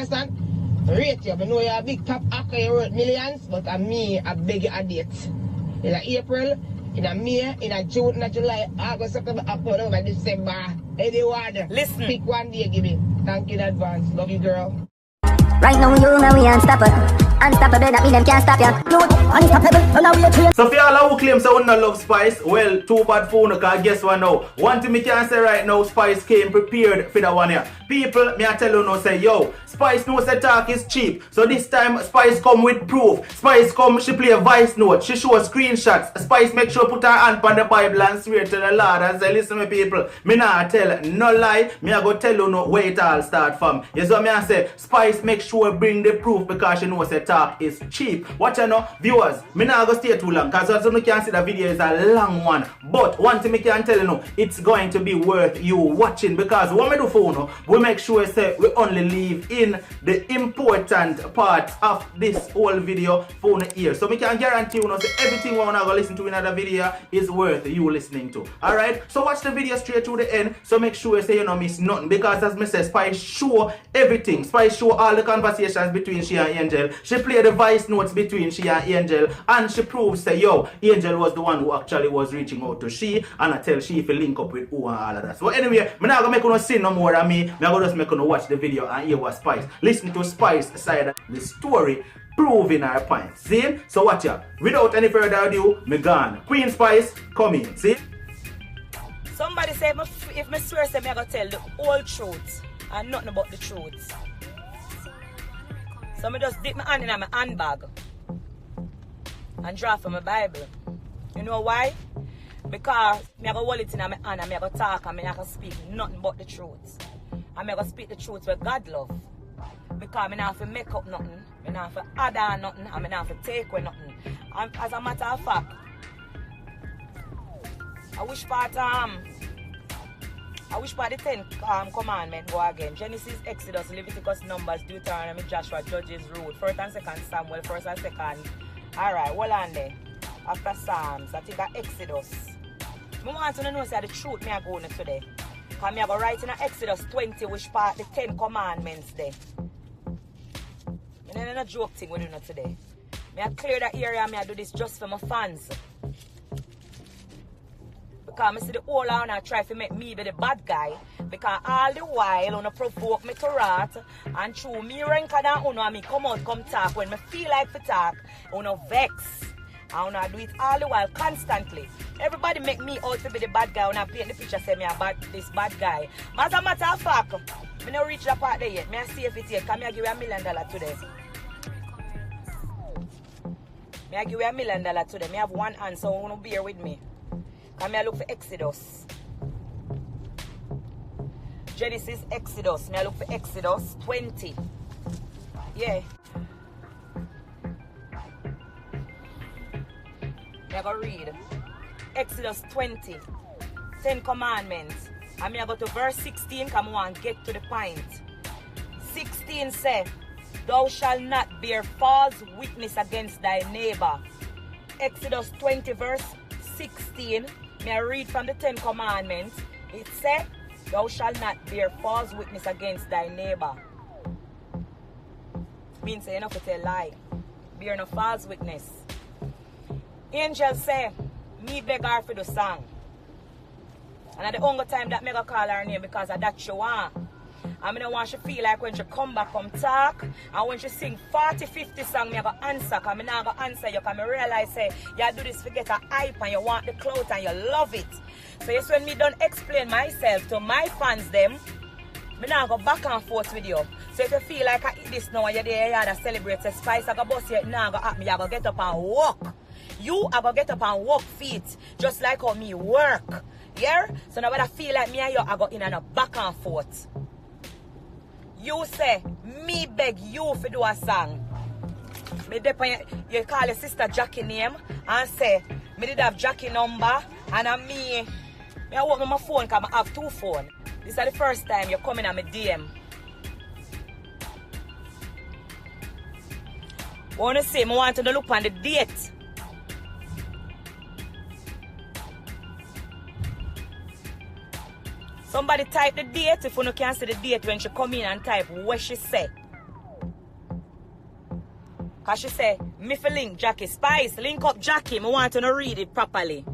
understand? Rate you. I know you're a big top actor, you worth millions, but me, I beg you a date. In April, in May, in June, in July, August, September, October, December. Anyone. Listen. Pick one day, give me. Thank you in advance. Love you, girl. Right now you and we unstoppable. Unstoppable, that mean them can't stop ya. Unstoppable, on our way to. So for y'all who claim so not love Spice, well, too bad for you, cause guess what now? One thing me can say right now, Spice came prepared for that one here. People, me I tell you now, say, yo, Spice knows the talk is cheap. So this time, Spice come with proof. Spice come, she play a voice note. She show screenshots. Spice make sure put her hand on the Bible and swear to the Lord and say, listen me people, me not tell no lie. Me I go tell you no where it all start from. You see what me I say? Spice make sure bring the proof because she knows the talk is cheap. Watch you know, viewers, me not go stay too long because as you can see the video is a long one. But one thing me can tell you now, it's going to be worth you watching because what me do for you know, we make sure say we only leave in the important part of this whole video for you here. So me can guarantee you know say everything we wanna go listen to in another video is worth you listening to. Alright? So watch the video straight to the end. So make sure say you don't miss nothing because as me say, Spice show everything. Spice show all the conversations between she and Angel. She play the voice notes between she and Angel and she proves say yo, Angel was the one who actually was reaching out to she and I tell she if you link up with who and all of that. So anyway, me not gonna make you see no more of me. Me gonna just make you watch the video and hear what Spice. Listen to Spice side of the story proving her point. See? So watch ya. Without any further ado, me gone. Queen Spice, come in. See? Somebody say if me swear say me I gonna tell the whole truth and nothing about the truth. So me just dip my hand in my handbag and draw from my Bible. You know why? Because me I go hold it in my hand and me I go talk and me I go speak nothing but the truth. And me I go speak the truth where God love. Because me not have to make up nothing, me not have to add on nothing, and me not have to take away nothing. And as a matter of fact, I wish part the 10 commandment go again. Genesis, Exodus, Leviticus, Numbers, Deuteronomy, Joshua, Judges, Ruth, 1st and 2nd Samuel, 1st and 2nd. Alright, hold on there. After Psalms, I think of Exodus. I want to know say the truth me I go on today. Because I go write in Exodus 20 which part the 10 commandments there. And then a joke thing we do not today. I clear that area and I do this just for my fans. Because I see the whole and I try to make me be the bad guy. Because all the while I provoke me to rat and through me rank than uno and me come out come talk when I feel like to talk, uno vex. And I do it all the while constantly. Everybody make me out to be the bad guy when I paint the picture say me a this bad guy. But as a matter of fact, I don't reach that part there yet. I see if it yet. Because I give you $1 million today. I give you $1 million today. I have one hand, so you want to bear with me. Because I look for Exodus. Genesis, Exodus. I look for Exodus 20. Yeah. I go read. Exodus 20. 10 commandments. And I go to verse 16 because I want to get to the point. 16 says, thou shalt not bear false witness against thy neighbor. Exodus 20 verse 16. May I read from the 10 commandments. It said, thou shalt not bear false witness against thy neighbor. Means you not to tell lie. Bear no false witness. Angel say, me beg her for the song. And at the only time that me go call her name because of that she want. And I don't want she feel like when she come back come talk and when she sing 40-50 songs, me go answer because I not go answer you because I realize say you do this to get a hype and you want the clout and you love it. So yes, when me don't explain myself to my fans them, I not go back and forth with you. So if you feel like I eat this now and you're there, you have to celebrate the Spice, I go bust you now go at me, I go get up and walk. You are going to get up and walk feet just like how me work. Yeah? So now when I feel like me and you I go in and a back and forth. You say, me beg you for do a song. Me depend, you call your sister Jackie name and say, me did have Jackie number and me I open my phone because I have 2 phones. This is the first time you're coming on my DM. Want to say, I want to look on the date. Somebody type the date if you can't see the date when she come in and type what she said. Cause she say, me for link Jackie. Spice, link up Jackie. I want to read it properly.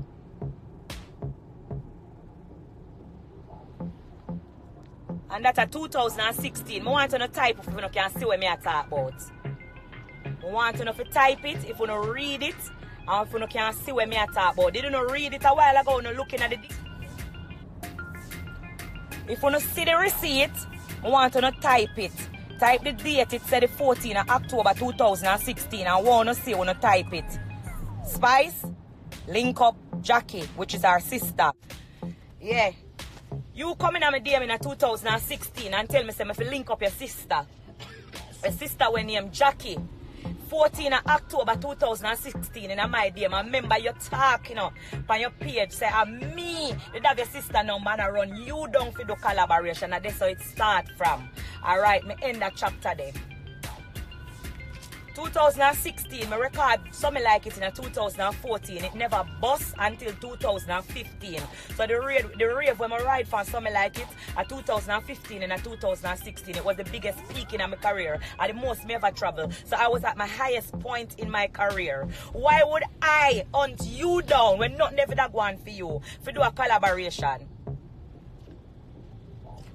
And that's a 2016. I want to type if you can see what I talk about. I want to type it if you read it. And if you can see what I talk about. Did you not read it a while ago? No looking at it. If you see the receipt, I want to type it. Type the date. It said the 14th of October 2016. I want to see when you type it. Spice, link up Jackie, which is our sister. Yeah. You come in at my DM in 2016 and tell me, say, if you link up your sister. My sister was named Jackie. 14th of October 2016 in my DM. I remember you talking on your page. Say, me, you have your sister number and I run you down for the collaboration. And that's how it starts from. Alright, me end that chapter there. 2016, I record something like it in 2014. It never bust until 2015. So the rave when I ride for something like it at 2015 and 2016, it was the biggest peak in my career and the most me ever travel. So I was at my highest point in my career. Why would I hunt you down when nothing ever that one for you to do a collaboration?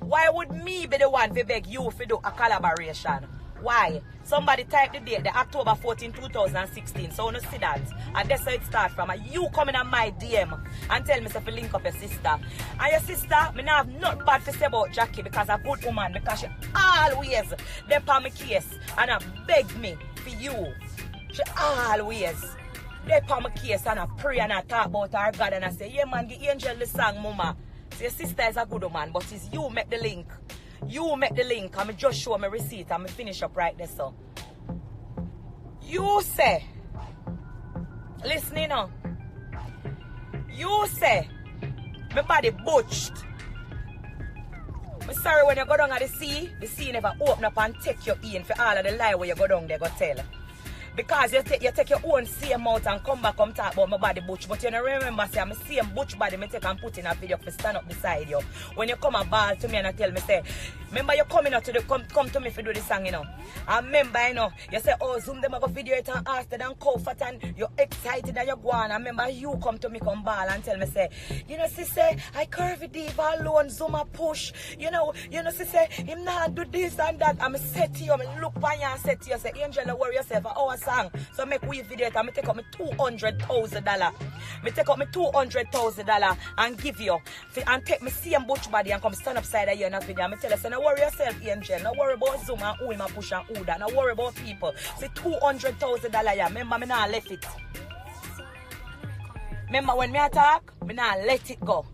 Why would me be the one to beg you to do a collaboration? Why? Somebody type the date, the October 14, 2016. So you see that. And that's how it starts from. You coming on my DM and tell me to link up your sister. And your sister, I don't have nothing bad to say about Jackie because a good woman. Because she always dey on my case and beg me for you. She always dey on my case and pray and talk about her God and I say, yeah man, give Angel the song, mama. So your sister is a good woman, but it's you make the link. You make the link. I'm just show my receipt. I'm finish up right there, so. You say, listen now. You say, my body butched. I'm sorry when you go down at the sea never open up and take you in for all of the lie where you go down there go tell. Because you take your own same out and come back and talk about my body butch. But you don't remember, say, I'm the same butch body I take and put in a video to stand up beside you. When you come and ball to me and I tell me, say, remember you coming out to the come to me to do the song, you know. And remember, you know, you say, oh, zoom them up a video it and ask and comfort and you're excited and you're going. And remember you come to me come ball and tell me, say, you know, sister, I curvy diva alone, zoom a push. You know, sister, him not do this and that. I'm set to you, I look by you and say to you, say, Angel, don't worry yourself, our song. So make we video it and I take up me $200,000. Me take up me $200,000 and give you. And take me same butch body and come stand upside of you in that video. And I tell you, say, don't worry yourself, Angel. Don't worry about Zoom and who him a push and who that. Don't worry about people. Say $200,000, yeah. Remember, me not left it. Remember when me attack, me not let it go.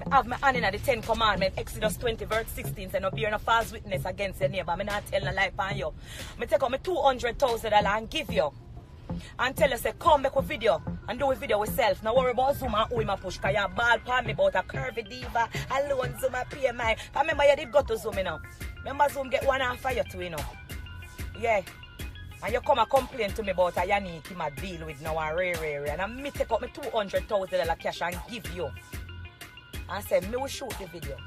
I have my hand in the 10 commandments, Exodus 20 verse 16, say no bear no false witness against your neighbor. Me not tell no lie on you. Me take out me $200,000 and give you. And tell you, say, come back with video and do a video with self. Now worry about Zoom and who him a push. Because you ball pan me about a curvy diva, alone Zoom a PMI. I remember you did go to Zoom, you know. Remember Zoom get one half for you too, you know. Yeah. And you come and complain to me about a Yannick him a deal with now a rare. And I me take out me $200,000 cash and give you. And say, me will shoot the video.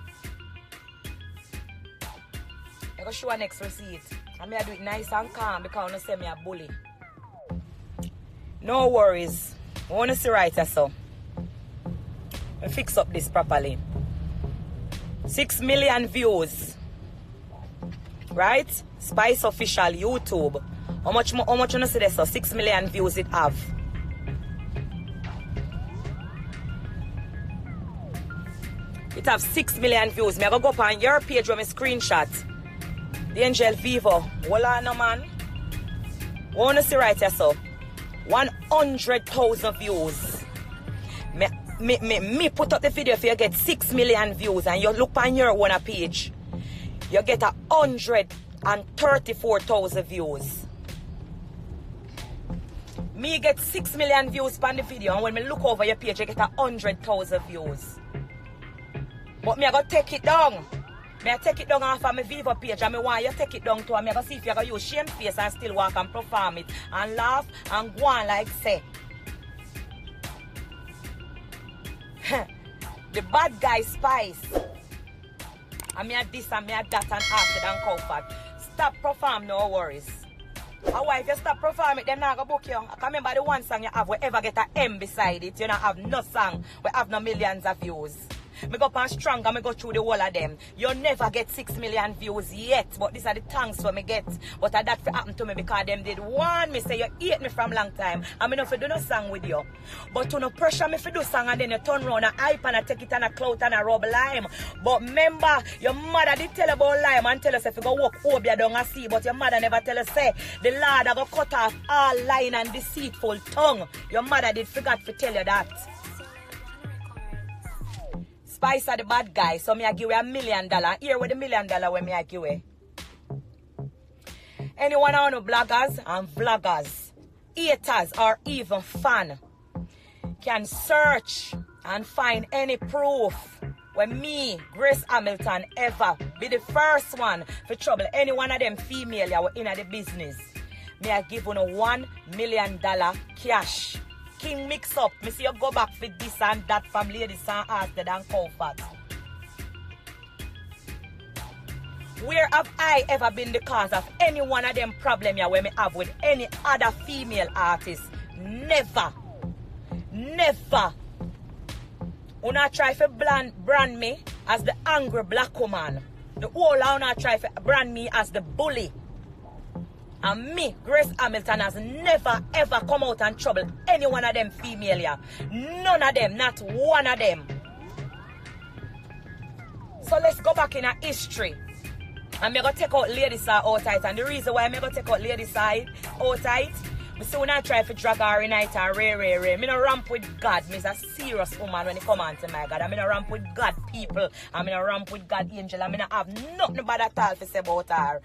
I go show a next receipt. And me I do it nice and calm because I don't say me a bully. No worries. I want to see right so. I fix up this properly. 6 million views. Right? Spice Official YouTube. How much you want to see this? So 6 million views it have. It have 6 million views. Me I go up on your page with my screenshot. The Angel Vivo. Hold on no man. I want to see right here so. 100,000 views. Me put up the video if you get 6 million views and you look on your own page. You get 134,000 views. Me get 6 million views on the video and when me look over your page you get 100,000 views. But me I go take it down. Me I take it down off of my Vivo page and me want you take it down too and me I go see if you go use shame face and still walk and perform it and laugh and go on like say. The bad guy Spice. And me a this and me a that and acid and comfort. Stop perform no worries. And why if you stop performing, them not go book you. I can remember the one song you have where ever get a M beside it. You don't have no song where have no millions of views. Me go up and strong and me go through the whole of them. You never get 6 million views yet. But these are the thanks for me get. But that happened to me because them did warn me. Say you hate me from long time. And me not for do no song with you. But to no pressure me for do song and then you turn around and hype and I take it and a clout and a rub lime. But remember, your mother did tell about lime and tell us if you go walk over you down and see. But your mother never tell us say the Lord I go cut off all lying and deceitful tongue. Your mother did forgot to tell you that. Spice are the bad guy, so me I give you $1 million. Here with the $1 million when me I give you. Anyone on the bloggers and vloggers, haters or even fan can search and find any proof when me, Grace Hamilton, ever be the first one for trouble any one of them female that were in the business. Me I give you $1 million cash. King mix up. Me see you go back for this and that from ladies and Asted and Comfort. Where have I ever been the cause of any one of them problem here where me have with any other female artist? Never. Never. Una try to brand me as the angry black woman. The whole una try to brand me as the bully. And me, Grace Hamilton, has never ever come out and trouble any one of them female here. None of them, not one of them. So let's go back in our history. And I'm going to take out Lady Side outright. And the reason why I'm going to take out Lady Side outright, I see when I try to drag her in night and ray. Me no ramp with God. Me's a serious woman when it come on to my God. I mean no ramp with God people. I mean no ramp with God angel. I mean I have nothing bad at all to say about her.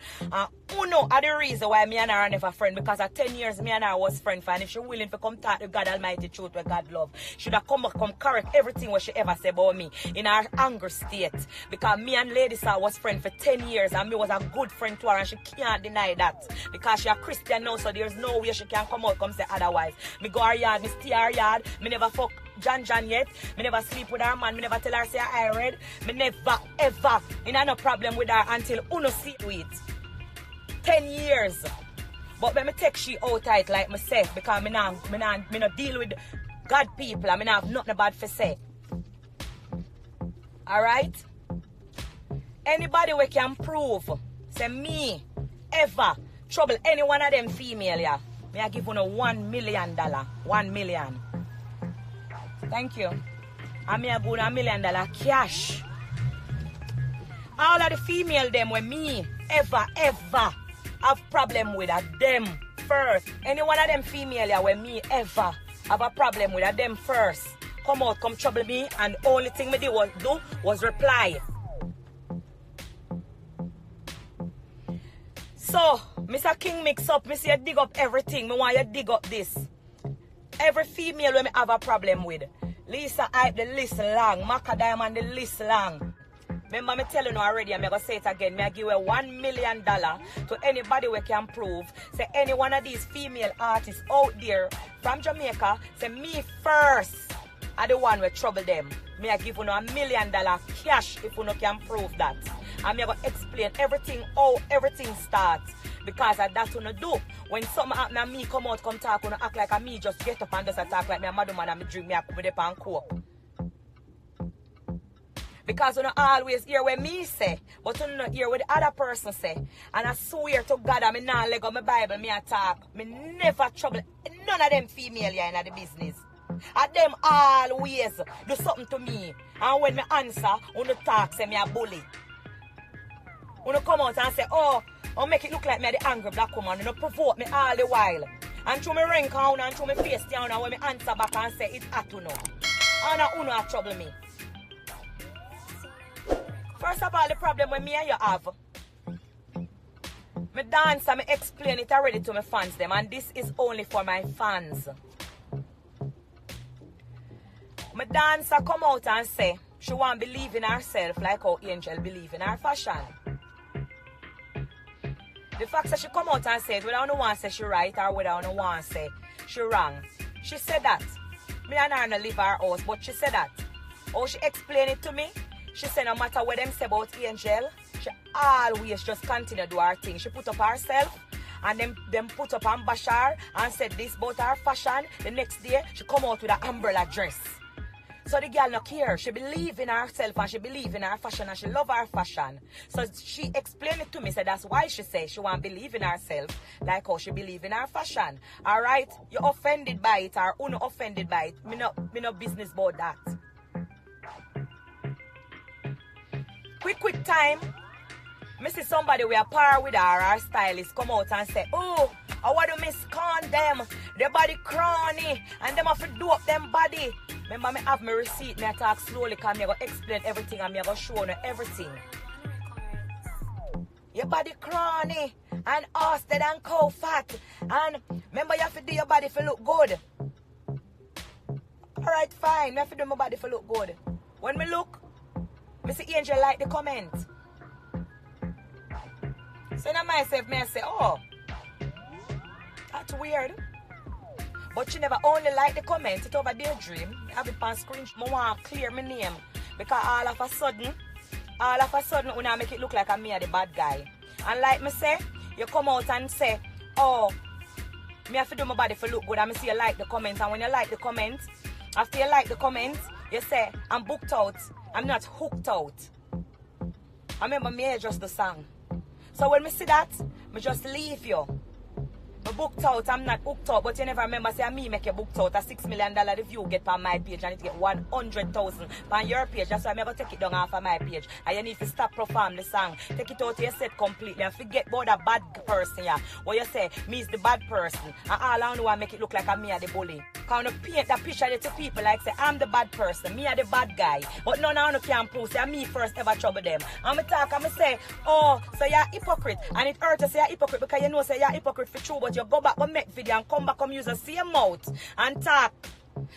Uno are the reason why me and her are never friend. Because at 10 years me and her was friend. And if she willing to come talk to God Almighty truth where God love, should have come correct everything what she ever say about me in her anger state. Because me and Lady Star was friend for 10 years and me was a good friend to her and she can't deny that. Because she a Christian now, so there's no way she can come out come say otherwise. Me go her yard, me stay her yard, me never fuck John yet, me never sleep with her man, me never tell her say I read, me never ever in no problem with her until uno see to it. 10 years. But when me take she out tight like myself because me not deal with God people and me not have nothing bad for say. Alright? Anybody we can prove say me ever trouble any one of them female yeah. Me I give you $1 million. 1 million. Thank you. And me I give you $1 million cash. All of the female them with me ever have problem with them first. Any one of them female here with me ever have a problem with them first. Come out, come trouble me, and the only thing me do was reply. So, Mr. King mix up, me say you dig up everything. Me want you dig up this. Every female when me have a problem with. Lisa hype the list long. Maca Diamond the list long. Remember me telling you already, I'm going to say it again. Me I give you $1 million to anybody we can prove. Say any one of these female artists out there from Jamaica, say me first are the one who trouble them. Me I give you $1 million cash if you can prove that. And I'm going to explain everything, how everything starts. Because of that you do. When something happen and me come out, come talk, you act like a me just get up and just attack like me a madam and me drink me a cup of the and coke. Because you don't always hear what me say, but you don't hear what the other person say. And I swear to God, I'm not leg on my Bible, me attack. Me never trouble none of them female here in the business. And them always do something to me. And when me answer, you talk, say me a bully. You come out and say, oh, I'll make it look like me the angry black woman. You provoke me all the while. And through me ring down and through me face down and when me answer back and say it's at you know. And you know trouble me. First of all, the problem with me and you have, me dance and me explain it already to my fans them, and this is only for my fans. My dancer come out and say she want to believe in herself like how Angel believe in her fashion. The fact that she come out and say it without no one say she right or without no one say she wrong. She said that. Me and her no leave her house, but she said that. How she explained it to me, she said no matter what them say about Angel, she always just continue to do her thing. She put up herself and them put up on Bashar and said this about her fashion. The next day, she come out with an umbrella dress. So the girl no care. She believe in herself and she believe in her fashion and she love her fashion. So she explained it to me. So that's why she says she want to believe in herself like how she believe in her fashion. Alright? You offended by it or uno offended by it. Me no business about that. Quick time. Me see somebody with a par with her stylist come out and say, oh, I want to miscon them. Their body crony and them have to do up them body. Remember, me have my receipt, me I talk slowly because me I go explain everything and me I go show you everything. Your body crony and austed and cow fat. And remember you have to do your body for look good. Alright, fine. Me have to do my body for look good. When me look, me see Angel like the comment. So now myself, me I say, oh, that's weird. But she never only like the comment, it over daydream. I have it on screen. I want to clear my name. Because all of a sudden, when I make it look like I'm me the bad guy. And like me say, you come out and say, oh, me have to do my body for look good. And me see you like the comment. And when you like the comment, after you like the comment, you say, I'm booked out. I'm not hooked out. I remember me just the song. So when me see that, me just leave you. Me booked out, I'm not hooked out, but you never remember say me make you booked out. A $6 million the view get on my page and it get 100,000 on your page. That's why I'm going to take it down off of my page. And you need to stop perform the song. Take it out of your set completely and forget about that bad person here. What you say, me is the bad person. And all I know I make it look like I'm me are the bully. Can you paint that picture to people like say I'm the bad person, me are the bad guy. But none of you can prove say me first ever trouble them. And me talk and me say, oh, so you're a hypocrite. And it hurts to say you're a hypocrite because you know say you're a hypocrite for true, but you go back and make video and come back and use the same mouth and talk.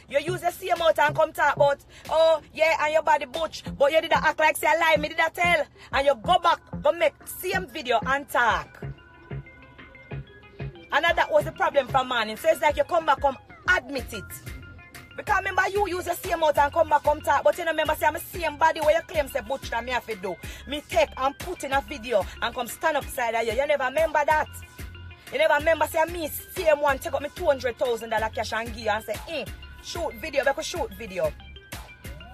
You use the same mouth and come talk about, oh, yeah, and your body butch, but you did act like say a lie, me did tell. And you go back, go make same video and talk. And that was the problem from man. It says like you come back, come admit it. Because remember you use the same mouth and come back, come talk, but you know remember say I'm the same body where you claim say butch that me have to do. Me take and put in a video and come stand up side of you. You never remember that. You never remember say me same one take up me $200,000 cash and give you and say, shoot video, because shoot video.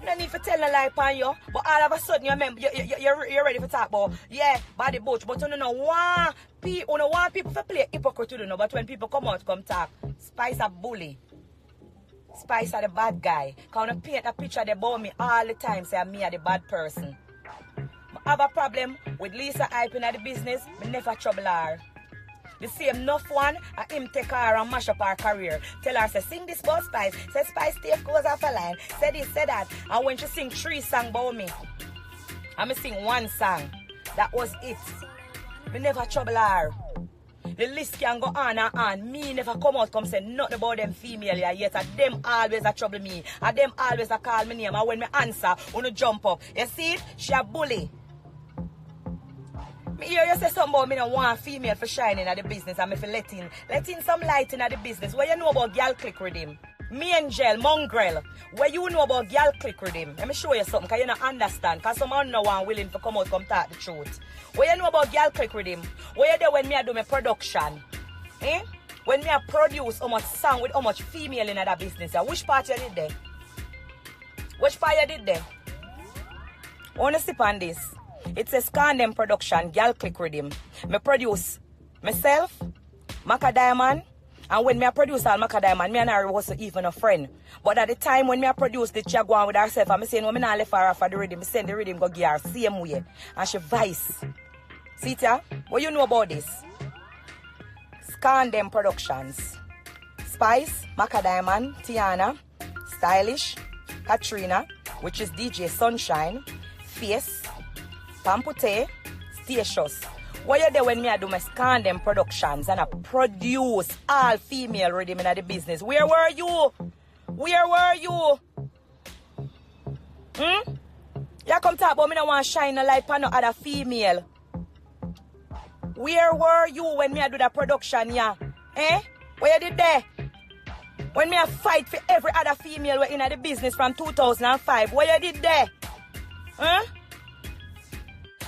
You don't need to tell a lie upon you, but all of a sudden you remember you're ready to talk about body butch, but you don't want people to play hypocrite, you know, but when people come out come talk, Spice a bully. Spice are the bad guy. Can you paint a picture about me all the time say me are the bad person. I have a problem with Lisa hyping at the business, but never trouble her. The same enough one, and him take her and mash up her career. Tell her, say, sing this about Spice. Say, Spice, Steve goes off a line. Say this, say that. And when she sing 3 songs about me, and me sing 1 song, that was it. Me never trouble her. The list can go on and on. Me never come out come say nothing about them female yet. And them always a trouble me. And them always a call me name. And when me answer, wanna jump up. You see it? She a bully. Me hear you say something about me no want female for shining at the business and me for letting some light in at the business. What you know about girl click with him? Me Angel, Mongrel. What you know about girl click with him? Let me show you something because you don't understand. Because someone no one willing to come out come talk the truth. What you know about girl click with him? What you do when me I do my production? When me I produce how much song with how much female in that business? Which part you did there? Which part you did there? I want to sip on this. It says Condem Production, Girl Click Rhythm. Me produce myself, Maca Diamond, and when me produce all Maca Diamond, me and her was even a friend. But at the time when me produce the Jaguar with herself, I'm saying when me not left her off for the rhythm, me send the rhythm go give her same way. And she vice. See it ya? What you know about this? Condem Productions. Spice, Maca Diamond, Tiana, Stylish, Katrina, which is DJ Sunshine, Face, Pampute, Statious. What you do when me I do my Condem Productions and I produce all female rhythm in the business? Where were you? Where were you? You come talk about me don't want to shine a light on no other female. Where were you when me I do that production, yeah? What you did there? When me I fight for every other female in the business from 2005, what you did there?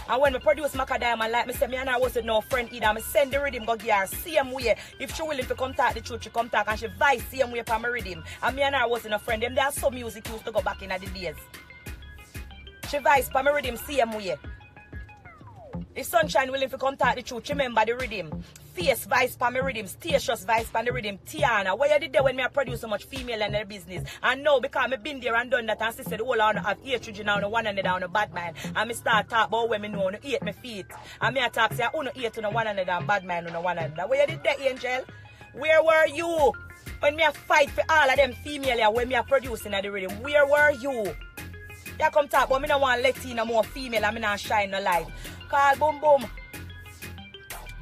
And when me produce Maca Diamond, like me say, me and her wasn't no friend either. Me send the rhythm go give her same way. If she willing to come talk the truth, she come talk, and she vice same way for my rhythm. And me and her wasn't a friend. Them there some music used to go back in the days. She vice for my rhythm same way. If Sunshine willing to come talk the truth, remember the rhythm. Face vice for my rhythm, Statious vice for the rhythm, Tiana. What you did there when me produce so much female in the business? And now because me been there and done that, and sister the whole on have hatred now on the one and on the bad mind. And me start talk about when me know no hate me feet. And me attack say I no hate on the one and the bad mind on the one and the. What you did there, Angel? Where were you when me a fight for all of them female when me a producing at the rhythm? Where were you? You come talk but me no want let in more female and me not shine no light. Call Boom Boom.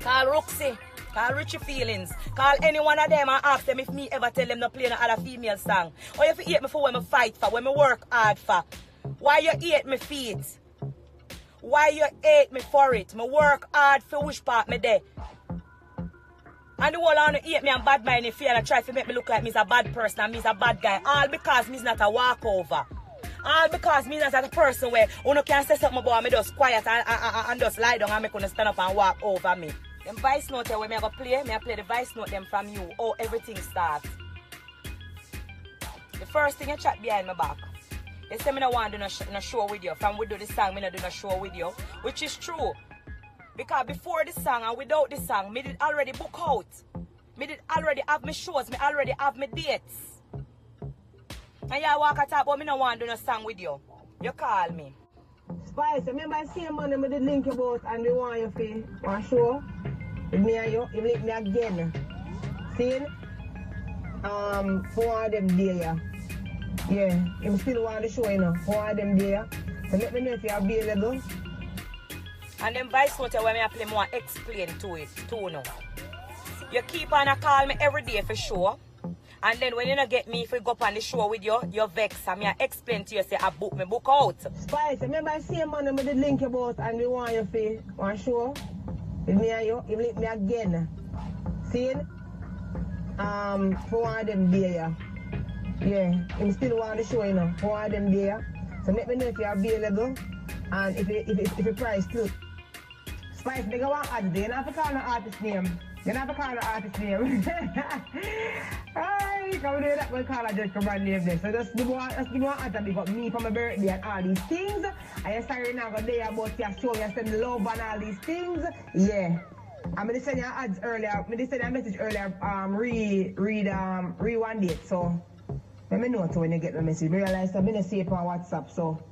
Call Roxy. Call Richie Feelings. Call any one of them and ask them if me ever tell them to play no other female song. Or if you hate me for when I fight for, when I work hard for. Why you hate me feet? Why you hate me for it? Me work hard for which part me there? And the whole on hate me and bad mind if you and try to make me look like me's a bad person and me's a bad guy. All because me's not a walkover. All because me not a person where you can say something about me just quiet and just lie down and make you stand up and walk over me. Them voice note where me go play, me play the voice note them from you. Oh, everything starts. The first thing you chat behind my back. You say me no want to do no show with you. From we do the song, me no do no show with you. Which is true. Because before the song and without the song, me did already book out. Me did already have my shows, me already have my dates. And you walk at top, but me no want to do no song with you. You call me. Spice, remember I see a man with the link about and we want you for one show? With me and you, link me again. See? For one of them there. Yeah, you still want the show, you know. For one of them there. So let me know if you're available. And then vice note when I play more explain to it too now. You keep on a call me every day for sure. And then when you don't get me, if we go up on the show with you, you're vexed. And I explain to you, say, I book me, book out. Spice, remember I see a man with the link about and we want you for one show? With me and you link me again. See? For one of them there. Yeah, him still want the show, you know, for one of them there. So let me know if you're available and if you price too. Spice, they go on ad, you don't have to call no artist name. You don't have to call the artist name. Ay, come do that, we call a just come and name this. So just give one answer because me for my birthday and all these things. And you're sorry now go there about your show, you send love and all these things. Yeah. I'm gonna send you ads earlier. I'm gonna send you a message earlier, read one date. So let me know when you get the message. Realize I'm gonna see it on WhatsApp, so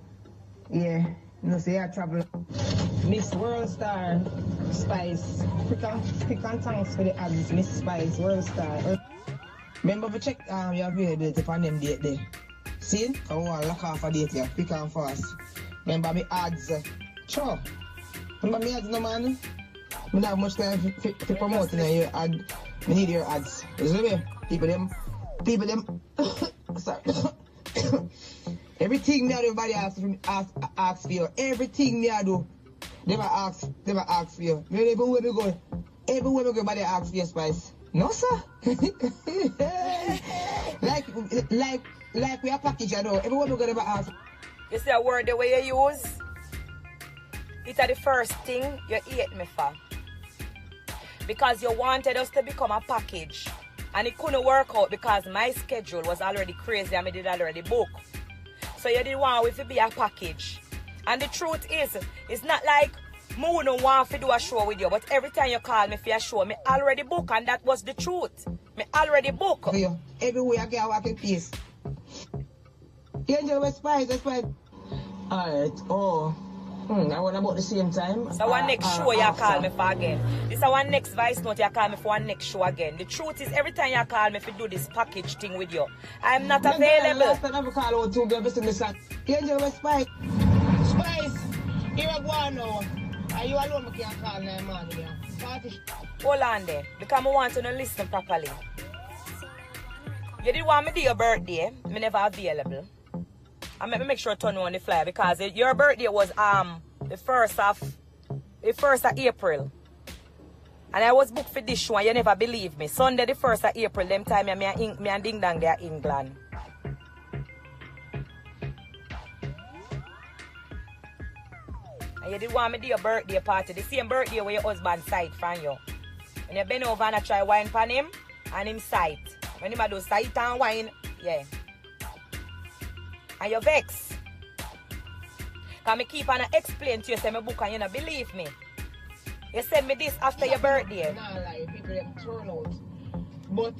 yeah. No, say I travel. Miss World Star Spice. Quick and thanks for the ads, Miss Spice World Star. Remember to check your availability for them date there. See? I want to lock off a date here, quick and fast. Remember me ads. Sure. Remember me ads no man? I don't have much time to promote your ad. I need your ads. You see me? People them. Sorry. Everything me I do, everybody ask for you. Everything me I do, never ask for you. Everywhere we go, everybody ask for you, Spice. No, sir. like we are package, I know. Everyone we go never ask. You see a word the way you use? It's the first thing you hate me for. Because you wanted us to become a package. And it couldn't work out because my schedule was already crazy and I did already book. So you didn't want it to be a package. And the truth is, it's not like me don't want to do a show with you, but every time you call me for a show, me already book, and that was the truth. Me already book. Yeah. Everywhere I get, I walk in peace. Angel was Spice, that's why. Alright, oh. I want about the same time. So one next show you call me for again. This is one next voice note you call me for one next show again. The truth is every time you call me to do this package thing with you, I'm not available. Last time I call out to give us in the sun. Angel was Spice. Spice, here I go now. Are you alone? I can't call 9 man. Hold on there, because I want to listen properly. You did want me to do your birthday, me never available. I make sure to turn on the flyer because your birthday was the 1st of April. And I was booked for this show and you never believe me. Sunday the 1st of April, them time me and Ding Dang there in England. And you did want me to do your birthday party. The same birthday where your husband sight from you. And you bend over and I try wine pan him and him sight. When him do sight and wine, yeah. And you vex. Because I keep on explain to you, say my book and you don't believe me. You send me this after your birthday. Nah, like, people them turn out. But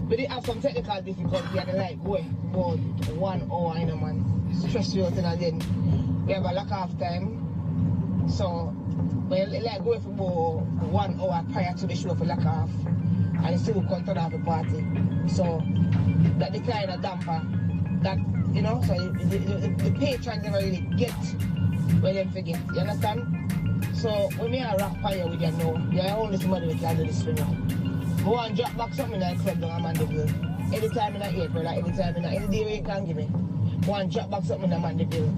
we did have some technical difficulty and like go about 1 hour, you know, man. Stress you out and then we have a lack of time. So we like go for about 1 hour prior to the show for lack of and still come to the party. So that the kind of damper that, you know, so the patrons never really get where them forget. You understand? So when me a rock fire with you now, you're only somebody who can do this for me. Go and drop back something in the club down Mandeville. Anytime in April, like anytime in any day where you can give me. Go and drop back something in Mandeville.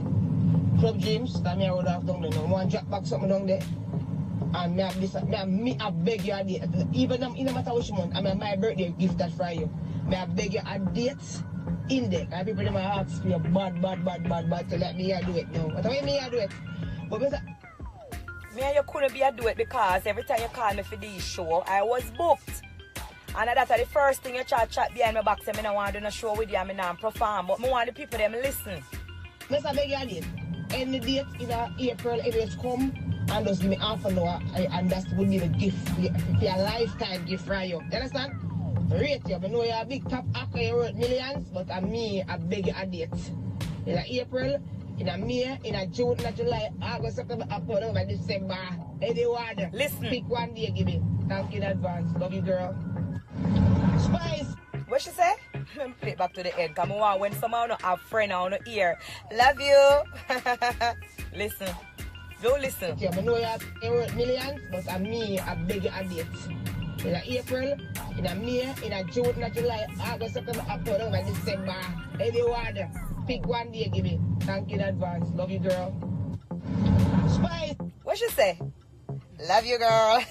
Club James, that me I would have done there now. Go and drop back something down there. And me have this, I beg you a date. Even in no matter which month, I mean my birthday gift that for you. Me I beg you a date in there. And people might ask for you bad to let me do it now. But why me do it? But me and you couldn't be a do it because every time you call me for this show, I was booked. And that's the first thing you chat behind my back, say I don't want to do no show with you and I don't perform. But I want the people them listen. Mr. Beg you a date. Any date in April, any date come and just give me half an hour and that would be the gift, for your lifetime gift for you. You understand? Rate you. I know you're a big top actor, you worth millions, but I beg you a date. In April, in May, in June, in July, August, September, October, December. Anyone. Listen. Pick one day, give me. Thank you in advance. Love you, girl. Spice. What she say? Let me play it back to the end. Come on, when someone don't have friend on the ear. Love you. Listen. Don't listen. Yeah, I know you're worth millions, but I beg you a date. In April, in May, in June, in July, August, September, October, December. Anyone. Pick one day, give me. Thank you in advance. Love you, girl. Spice. What she say? Love you, girl.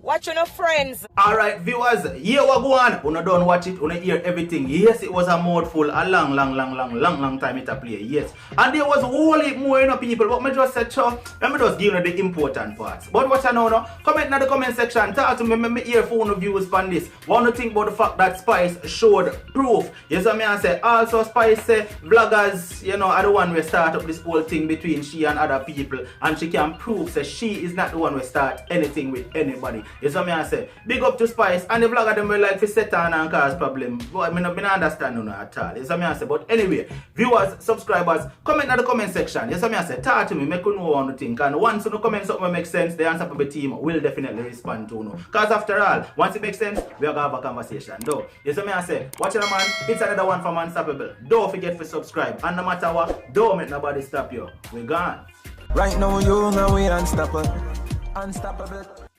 Watch your friends. Alright viewers, here we go on. Una don't watch it, una hear everything. Yes, it was a mouthful, a long time it a play. Yes. And there was whole heap more people, but me just said so. Let me just give you the important parts. But what I know now, comment in the comment section, talk to me, me hear phone views on this. What do you think about the fact that Spice showed proof? Yes, I mean I say also Spice say vloggers, you know, are the one who start up this whole thing between she and other people, and she can prove that she is not the one who start anything with anybody. Yes, I mean I say big up to Spice, and the vlogger them will like to set on and cause problem. But I mean, I don't understand no at all. Yes, I mean I say, but anyway, viewers, subscribers, comment in the comment section. Yes, I mean I say, talk to me, make you know what you think. And once you comment something that makes sense, the answer for the team will definitely respond to you. Because after all, once it makes sense, we are going to have a conversation. Though, yes, I mean I say, watch it man, it's another one from Unstoppable. Don't forget to subscribe. And no matter what, don't make nobody stop you. We're gone. Right now you know we unstoppable. Unstoppable.